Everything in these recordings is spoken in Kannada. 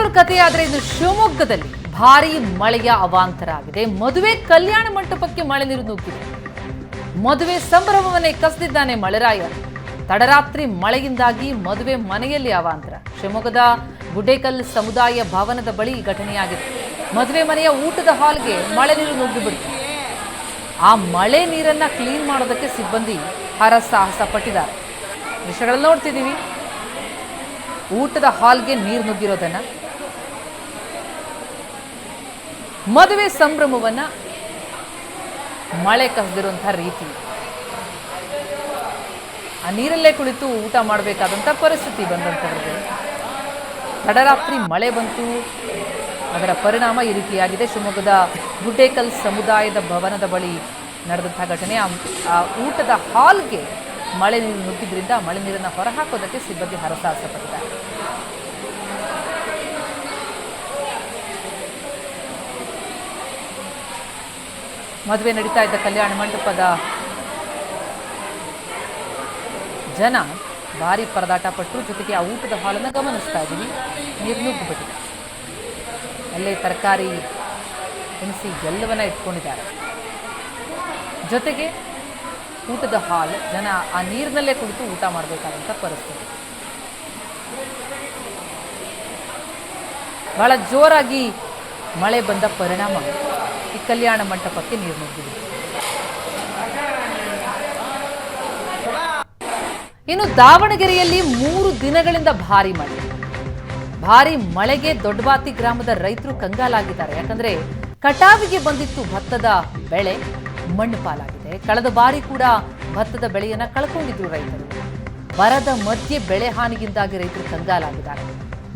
ಬೆಂಗಳೂರು ಕಥೆಯಾದ್ರೆ ಇದು ಶಿವಮೊಗ್ಗದಲ್ಲಿ ಭಾರೀ ಮಳೆಯ ಅವಾಂತರ ಆಗಿದೆ. ಮದುವೆ ಕಲ್ಯಾಣ ಮಂಟಪಕ್ಕೆ ಮಳೆ ನೀರು ನುಗ್ಗಿದೆ. ಮದುವೆ ಸಂಭ್ರಮವನ್ನೇ ಕಸಿದಿದ್ದಾನೆ ಮಳೆರಾಯ. ತಡರಾತ್ರಿ ಮಳೆಯಿಂದಾಗಿ ಮದುವೆ ಮನೆಯಲ್ಲಿ ಅವಾಂತರ. ಶಿವಮೊಗ್ಗದ ಗುಡ್ಡೇಕಲ್ ಸಮುದಾಯ ಭವನದ ಬಳಿ ಈ ಘಟನೆಯಾಗಿದೆ. ಮದುವೆ ಮನೆಯ ಊಟದ ಹಾಲ್ಗೆ ಮಳೆ ನೀರು ನುಗ್ಗಿಬಿಡ್ತು. ಆ ಮಳೆ ನೀರನ್ನ ಕ್ಲೀನ್ ಮಾಡೋದಕ್ಕೆ ಸಿಬ್ಬಂದಿ ಹರಸಾಹಸ ಪಟ್ಟಿದ್ದಾರೆ. ದೃಶ್ಯಗಳಲ್ಲಿ ನೋಡ್ತಿದ್ದೀವಿ ಊಟದ ಹಾಲ್ಗೆ ನೀರು ನುಗ್ಗಿರೋದನ್ನ. ಮದುವೆ ಸಂಭ್ರಮವನ್ನ ಮಳೆ ಕಸಿದಿರುವಂತಹ ರೀತಿ, ಆ ನೀರಲ್ಲೇ ಕುಳಿತು ಊಟ ಮಾಡಬೇಕಾದಂಥ ಪರಿಸ್ಥಿತಿ ಬಂದಂಥವ್ರಿಗೆ. ತಡರಾತ್ರಿ ಮಳೆ ಬಂತು, ಅದರ ಪರಿಣಾಮ ಈ ರೀತಿಯಾಗಿದೆ. ಶಿವಮೊಗ್ಗದ ಗುಡ್ಡೇಕಲ್ ಸಮುದಾಯದ ಭವನದ ಬಳಿ ನಡೆದಂತಹ ಘಟನೆ. ಆ ಊಟದ ಹಾಲ್ಗೆ ಮಳೆ ನೀರು ನುಗ್ಗಿದ್ರಿಂದ ಮಳೆ ನೀರನ್ನು ಹೊರಹಾಕೋದಕ್ಕೆ ಸಿಬ್ಬಂದಿ ಹರಸಾಹಸ ಪಟ್ಟಿದ್ದಾರೆ. ಮದುವೆ ನಡೀತಾ ಇದ್ದ ಕಲ್ಯಾಣ ಮಂಟಪದ ಜನ ಭಾರಿ ಪರದಾಟ ಪಟ್ಟರು. ಜೊತೆಗೆ ಆ ಊಟದ ಹಾಲನ್ನು ಗಮನಿಸ್ತಾ ಇದ್ದೀವಿ, ನೀರು ನುಗ್ಗಿಬಿಟ್ಟಿದೆ. ಅಲ್ಲೇ ತರಕಾರಿ ತಿನಿಸಿ ಎಲ್ಲವನ್ನ ಇಟ್ಕೊಂಡಿದ್ದಾರೆ. ಜೊತೆಗೆ ಊಟದ ಹಾಲ್, ಜನ ಆ ನೀರಿನಲ್ಲೇ ಕುಳಿತು ಊಟ ಮಾಡಬೇಕಾದಂಥ ಪರಿಸ್ಥಿತಿ. ಬಹಳ ಜೋರಾಗಿ ಮಳೆ ಬಂದ ಪರಿಣಾಮ ಈ ಕಲ್ಯಾಣ ಮಂಟಪಕ್ಕೆ ನೀರು ನುಗ್ಗಿದೆ. ಇನ್ನು ದಾವಣಗೆರೆಯಲ್ಲಿ 3 ದಿನಗಳಿಂದ ಭಾರಿ ಮಳೆಗೆ ದೊಡ್ಡಬಾತಿ ಗ್ರಾಮದ ರೈತರು ಕಂಗಾಲಾಗಿದ್ದಾರೆ. ಯಾಕಂದ್ರೆ ಕಟಾವಿಗೆ ಬಂದಿತ್ತು ಭತ್ತದ ಬೆಳೆ, ಮಣ್ಣು ಪಾಲಾಗಿದೆ. ಕಳೆದ ಬಾರಿ ಕೂಡ ಭತ್ತದ ಬೆಳೆಯನ್ನ ಕಳ್ಕೊಂಡಿದ್ರು ರೈತರು. ಬರದ ಮಧ್ಯೆ ಬೆಳೆ ಹಾನಿಯಿಂದಾಗಿ ರೈತರು ಕಂಗಾಲಾಗಿದ್ದಾರೆ.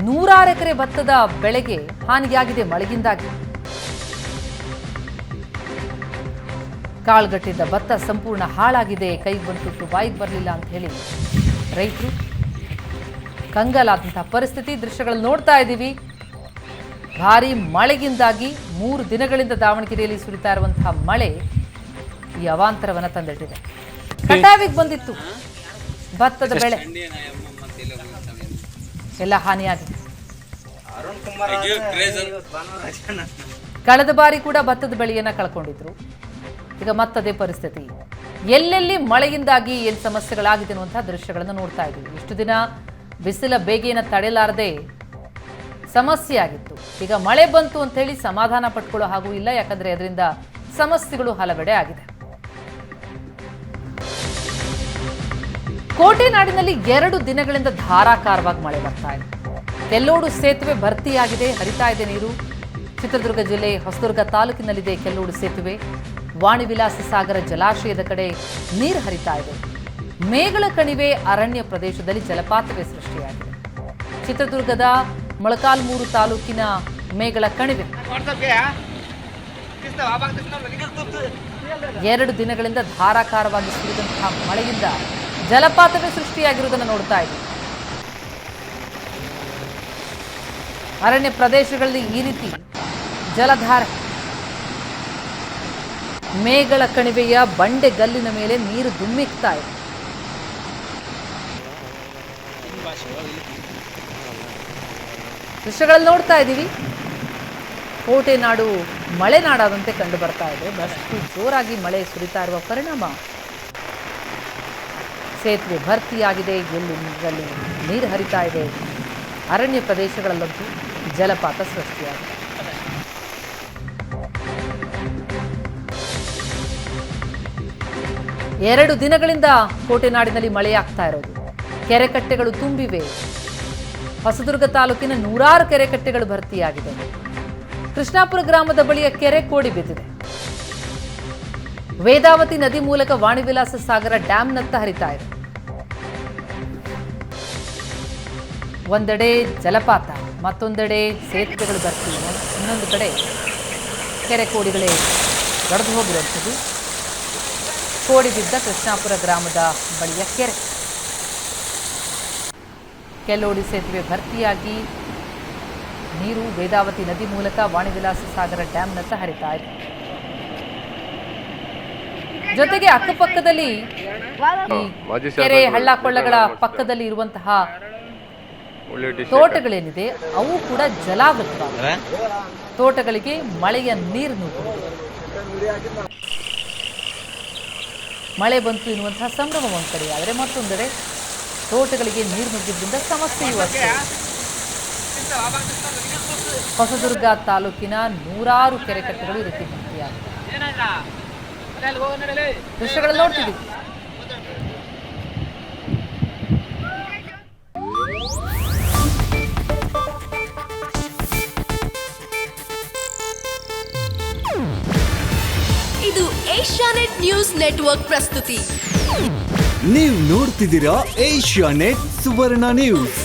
100 ಎಕರೆ ಭತ್ತದ ಬೆಳೆಗೆ ಹಾನಿಯಾಗಿದೆ ಮಳೆಯಿಂದಾಗಿ. ಕಾಳ್ಗಟ್ಟಿದ್ದ ಭತ್ತ ಸಂಪೂರ್ಣ ಹಾಳಾಗಿದೆ, ಕೈಗೆ ಬಂತು ಬಾಯಿಗೆ ಬರಲಿಲ್ಲ ಅಂತ ಹೇಳಿ ರೈತರು ಕಂಗಾಲಾದಂತಹ ಪರಿಸ್ಥಿತಿ. ದೃಶ್ಯಗಳನ್ನು ನೋಡ್ತಾ ಇದ್ದೀವಿ. ಭಾರಿ ಮಳೆಯಿಂದಾಗಿ 3 ದಿನಗಳಿಂದ ದಾವಣಗೆರೆಯಲ್ಲಿ ಸುರಿತಾ ಇರುವಂತಹ ಮಳೆ ಈ ಅವಾಂತರವನ್ನು ತಂದಿಟ್ಟಿದೆ. ಕಟಾವಿಗೆ ಬಂದಿತ್ತು ಭತ್ತದ ಬೆಳೆ, ಎಲ್ಲ ಹಾನಿಯಾಗಿದೆ. ಕಳೆದ ಬಾರಿ ಕೂಡ ಭತ್ತದ ಬೆಳೆಯನ್ನ ಕಳ್ಕೊಂಡಿದ್ರು. ಈಗ ಮತ್ತದೇ ಪರಿಸ್ಥಿತಿ. ಎಲ್ಲೆಲ್ಲಿ ಮಳೆಯಿಂದಾಗಿ ಏನು ಸಮಸ್ಯೆಗಳಾಗಿದೆ ಅನ್ನುವಂತಹ ದೃಶ್ಯಗಳನ್ನು ನೋಡ್ತಾ ಇದ್ದೀವಿ. ಇಷ್ಟು ದಿನ ಬಿಸಿಲ ಬೇಗೆಯನ್ನು ತಡೆಯಲಾರದೆ ಸಮಸ್ಯೆ ಆಗಿತ್ತು. ಈಗ ಮಳೆ ಬಂತು ಅಂತ ಹೇಳಿ ಸಮಾಧಾನ ಪಟ್ಕೊಳ್ಳೋ ಹಾಗೂ ಇಲ್ಲ, ಯಾಕಂದ್ರೆ ಅದರಿಂದ ಸಮಸ್ಯೆಗಳು ಹಲವೆಡೆ ಆಗಿದೆ. ಕೋಟೆನಾಡಿನಲ್ಲಿ 2 ದಿನಗಳಿಂದ ಧಾರಾಕಾರವಾಗಿ ಮಳೆ ಬರ್ತಾ ಇದೆ. ಕೆಲ್ಲೋಡು ಸೇತುವೆ ಭರ್ತಿಯಾಗಿದೆ, ಹರಿತಾ ಇದೆ ನೀರು. ಚಿತ್ರದುರ್ಗ ಜಿಲ್ಲೆ ಹೊಸದುರ್ಗ ತಾಲೂಕಿನಲ್ಲಿದೆ ಕೆಲ್ಲೋಡು ಸೇತುವೆ. ವಾಣಿವಿಲಾಸ ಸಾಗರ ಜಲಾಶಯದ ಕಡೆ ನೀರು ಹರಿತಾ ಇದೆ. ಮೇಗಳ ಕಣಿವೆ ಅರಣ್ಯ ಪ್ರದೇಶದಲ್ಲಿ ಜಲಪಾತವೇ ಸೃಷ್ಟಿಯಾಗಿದೆ. ಚಿತ್ರದುರ್ಗದ ಮೊಳಕಾಲ್ಮೂರು ತಾಲೂಕಿನ ಮೇಗಳ ಕಣಿವೆ 2 ದಿನಗಳಿಂದ ಧಾರಾಕಾರವಾಗಿ ಸುರಿದಂತಹ ಮಳೆಯಿಂದ ಜಲಪಾತವೇ ಸೃಷ್ಟಿಯಾಗಿರುವುದನ್ನು ನೋಡ್ತಾ ಇದ್ದೀವಿ. ಅರಣ್ಯ ಪ್ರದೇಶಗಳಲ್ಲಿ ಈ ರೀತಿ ಜಲಧಾರೆ. ಮೇಗಳ ಕಣಿವೆಯ ಬಂಡೆಗಲ್ಲಿನ ಮೇಲೆ ನೀರು ಧುಮ್ಮಿಕ್ತಾ ಇದೆ. ದೃಶ್ಯಗಳಲ್ಲಿ ನೋಡ್ತಾ ಇದ್ದೀವಿ. ಕೋಟೆನಾಡು ಮಳೆನಾಡಾದಂತೆ ಕಂಡು ಬರ್ತಾ ಇದೆ. ಬಹಳಷ್ಟು ಜೋರಾಗಿ ಮಳೆ ಸುರಿತಾ ಇರುವ ಪರಿಣಾಮ ಸೇತುವೆ ಭರ್ತಿಯಾಗಿದೆ, ಎಲ್ಲಿ ನೀರು ಹರಿತಾ ಇದೆ. ಅರಣ್ಯ ಪ್ರದೇಶಗಳಲ್ಲಂತೂ ಜಲಪಾತ ಸೃಷ್ಟಿಯಾಗಿದೆ. ಎರಡು ದಿನಗಳಿಂದ ಕೋಟೆನಾಡಿನಲ್ಲಿ ಮಳೆಯಾಗ್ತಾ ಇರೋದು. ಕೆರೆಕಟ್ಟೆಗಳು ತುಂಬಿವೆ. ಹೊಸದುರ್ಗ ತಾಲೂಕಿನ 100 ಕೆರೆಕಟ್ಟೆಗಳು ಭರ್ತಿಯಾಗಿದೆ. ಕೃಷ್ಣಾಪುರ ಗ್ರಾಮದ ಬಳಿಯ ಕೆರೆ ಕೋಡಿ ಬಿದ್ದಿದೆ. ವೇದಾವತಿ ನದಿ ಮೂಲಕ ವಾಣಿವಿಲಾಸ ಸಾಗರ ಡ್ಯಾಂನತ್ತ ಹರಿತಾ ಇದೆ. ಒಂದೆಡೆ ಜಲಪಾತ, ಮತ್ತೊಂದೆಡೆ ಸೇತುವೆಗಳು ಭರ್ತಿ, ಇನ್ನೊಂದು ಕಡೆ ಕೆರೆ ಕೋಡಿಗಳೇ ಒಡೆದು ಹೋಗಿರುವಂಥದ್ದು. ಕೋಡಿ ಬಿದ್ದ ಕೃಷ್ಣಾಪುರ ಗ್ರಾಮದ ಬಳಿಯ ಕೆರೆ. ಕೆಲ್ಲೋಡಿ ಸೇತುವೆ ಭರ್ತಿಯಾಗಿ ನೀರು ವೇದಾವತಿ ನದಿ ಮೂಲಕ ವಾಣಿವಿಲಾಸ ಸಾಗರ ಡ್ಯಾಂನತ್ತ ಹರಿತಾ ಇದೆ. ಜೊತೆಗೆ ಅಕ್ಕಪಕ್ಕದಲ್ಲಿ ಕೆರೆ ಹಳ್ಳ ಕೊಳ್ಳಗಳ ಪಕ್ಕದಲ್ಲಿ ಇರುವಂತಹ ತೋಟಗಳೇನಿದೆ ಅವು ಕೂಡ ಜಲಾವೃತವಾಗಿವೆ. ತೋಟಗಳಿಗೆ ಮಳೆಯ ನೀರು ನುಗ್ಗಿದೆ. ಮಳೆ ಬಂತು ಎನ್ನುವಂತಹ ಸಂಭ್ರಮ ಒಂದು ಕಡೆ, ಆದರೆ ಮತ್ತೊಂದೆಡೆ ತೋಟಗಳಿಗೆ ನೀರು ನುಗ್ಗಿದ್ರಿಂದ ಸಮಸ್ಯೆಯೂ ಅಷ್ಟೇ. ಹೊಸದುರ್ಗ ತಾಲೂಕಿನ ನೂರಾರು ಕೆರೆಕಟ್ಟೆಗಳು ಈ ರೀತಿ ಭರ್ತಿಯಾಗಿವೆ. ದೃಶ್ಯಗಳಲ್ಲಿ ನೋಡ್ತಿದ್ದೀವಿ. ಇದು ಏಷ್ಯಾನೆಟ್ ನ್ಯೂಸ್ ನೆಟ್ವರ್ಕ್ ಪ್ರಸ್ತುತಿ. ನೀವು ನೋಡ್ತಿದ್ದೀರಾ ಏಷ್ಯಾನೆಟ್ ಸುವರ್ಣ ನ್ಯೂಸ್.